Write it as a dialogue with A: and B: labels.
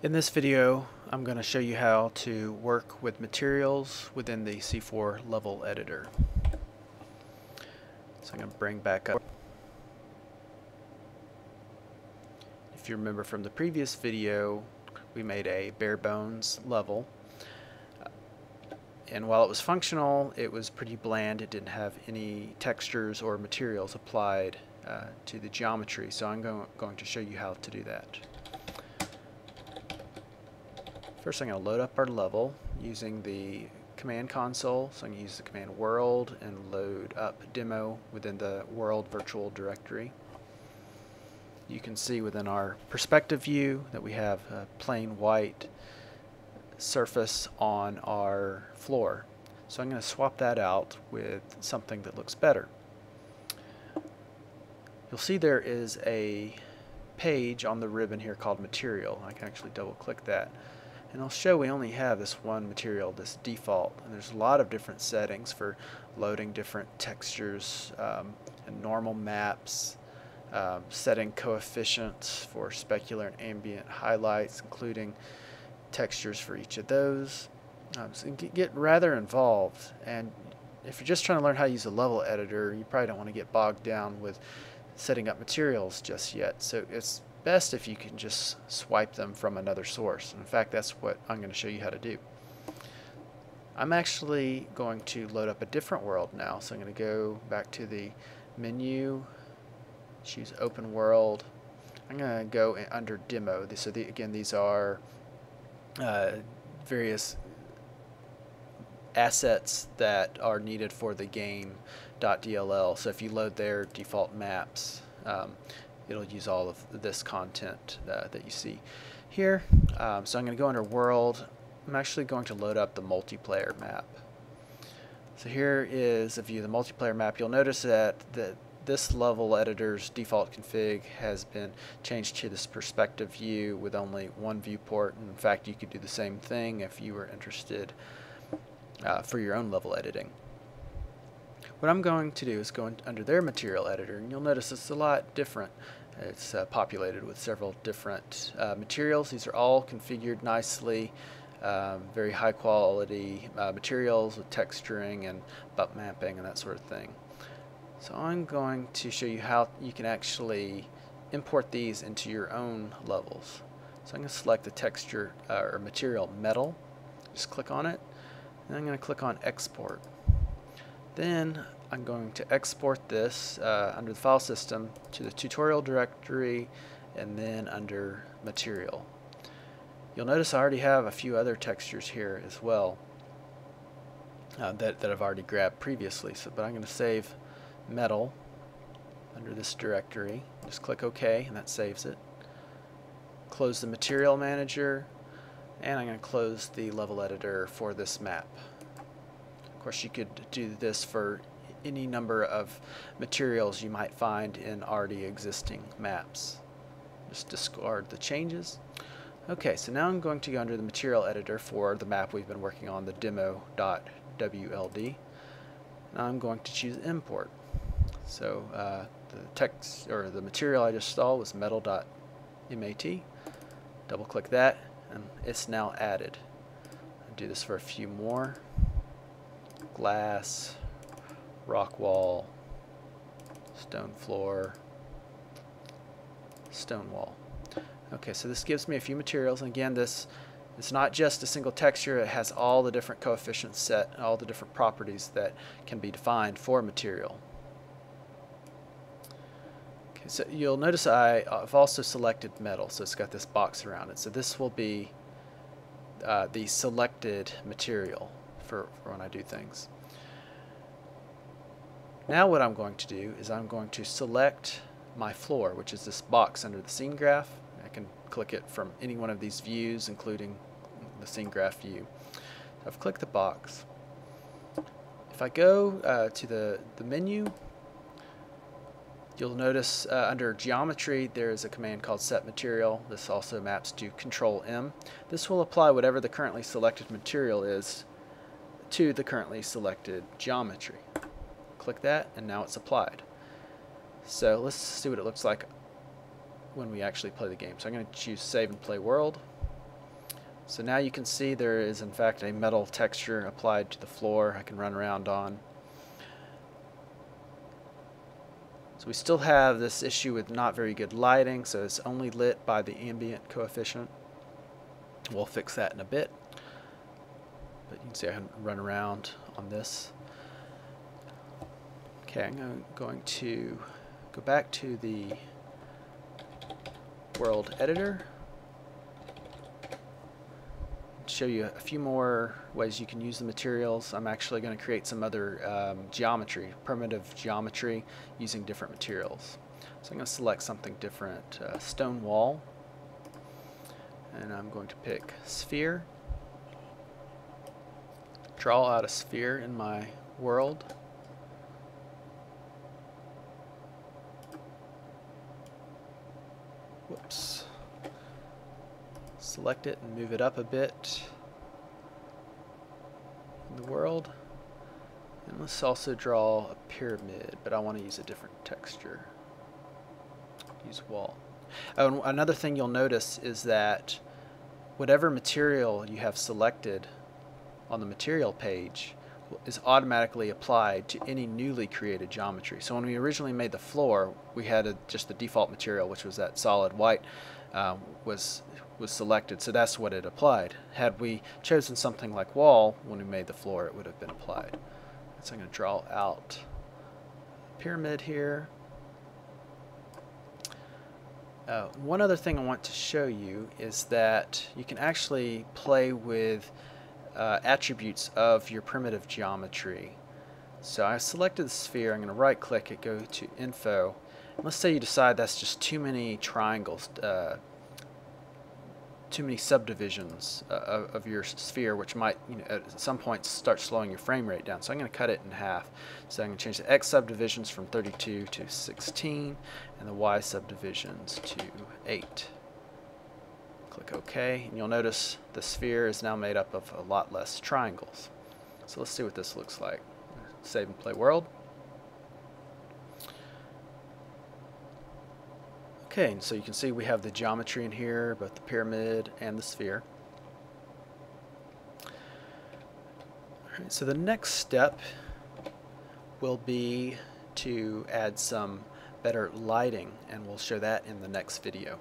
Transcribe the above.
A: In this video, I'm going to show you how to work with materials within the C4 level editor. So I'm going to bring back up. If you remember from the previous video, we made a bare bones level. And while it was functional, it was pretty bland. It didn't have any textures or materials applied to the geometry. So I'm going to show you how to do that. First, I'm going to load up our level using the command console. So I'm going to use the command world and load up demo within the world virtual directory. You can see within our perspective view that we have a plain white surface on our floor. So I'm going to swap that out with something that looks better. You'll see there is a page on the ribbon here called material. I can actually double click that. And I'll show we only have this one material, this default, and there's a lot of different settings for loading different textures and normal maps, setting coefficients for specular and ambient highlights, including textures for each of those. So it can get rather involved, and if you're just trying to learn how to use a level editor, you probably don't want to get bogged down with setting up materials just yet. So it's best if you can just swipe them from another source. In fact, that's what I'm going to show you how to do. I'm actually going to load up a different world now. So I'm going to go back to the menu, choose open world. I'm going to go under demo. So again, these are various assets that are needed for the game.dll. So if you load their default maps, it'll use all of this content that you see here. So I'm going to go under World. I'm actually going to load up the multiplayer map. So here is a view of the multiplayer map. You'll notice that this level editor's default config has been changed to this perspective view with only one viewport. In fact, you could do the same thing if you were interested for your own level editing. What I'm going to do is go under their material editor, and you'll notice it's a lot different. It's populated with several different materials. These are all configured nicely, very high quality materials with texturing and bump mapping and that sort of thing. So I'm going to show you how you can actually import these into your own levels. So I'm going to select the texture or material metal, just click on it, and I'm going to click on export. Then I'm going to export this under the file system to the tutorial directory and then under material. You'll notice I already have a few other textures here as well that I've already grabbed previously. But I'm going to save metal under this directory. Just click OK and that saves it. Close the material manager, and I'm going to close the level editor for this map. Of course, you could do this for any number of materials you might find in already existing maps. Just discard the changes. Okay, so now I'm going to go under the material editor for the map we've been working on, the demo.wld. Now I'm going to choose import. So the text or the material I just saw was metal.mat. Double click that and it's now added. I'll do this for a few more. Glass, rock wall, stone floor, stone wall. Okay, so this gives me a few materials, and again, it's not just a single texture. It has all the different coefficients set, all the different properties that can be defined for a material. Okay, so you'll notice I've also selected metal, so it's got this box around it. So this will be the selected material for when I do things. Now what I'm going to do is I'm going to select my floor, which is this box under the scene graph. I can click it from any one of these views, including the scene graph view. So I've clicked the box. If I go to the menu, you'll notice under geometry there is a command called set material. This also maps to Control M. This will apply whatever the currently selected material is to the currently selected geometry. Click that and now it's applied. So let's see what it looks like when we actually play the game. So I'm going to choose Save and Play World. So now you can see there is in fact a metal texture applied to the floor I can run around on. So we still have this issue with not very good lighting, so it's only lit by the ambient coefficient. We'll fix that in a bit. But you can see I can run around on this. Okay, I'm going to go back to the world editor. Show you a few more ways you can use the materials. I'm actually going to create some other geometry, primitive geometry, using different materials. So I'm going to select something different, stone wall, and I'm going to pick sphere, draw out a sphere in my world, whoops. Select it and move it up a bit in the world. And let's also draw a pyramid, but I want to use a different texture. Use wall. Oh, and another thing you'll notice is that whatever material you have selected on the material page is automatically applied to any newly created geometry. So when we originally made the floor, we had just the default material, which was that solid white, was selected, so that's what it applied. Had we chosen something like wall when we made the floor, it would have been applied. So I'm going to draw out a pyramid here. One other thing I want to show you is that you can actually play with attributes of your primitive geometry. So I selected the sphere. I'm going to right click it, go to info, and let's say you decide that's just too many triangles, too many subdivisions of your sphere, which might, at some point start slowing your frame rate down. So I'm going to cut it in half. So I'm going to change the X subdivisions from 32 to 16 and the Y subdivisions to 8. Click OK, and you'll notice the sphere is now made up of a lot less triangles. So let's see what this looks like. Save and play world. Okay, and so you can see we have the geometry in here, both the pyramid and the sphere. Alright, so the next step will be to add some better lighting, and we'll show that in the next video.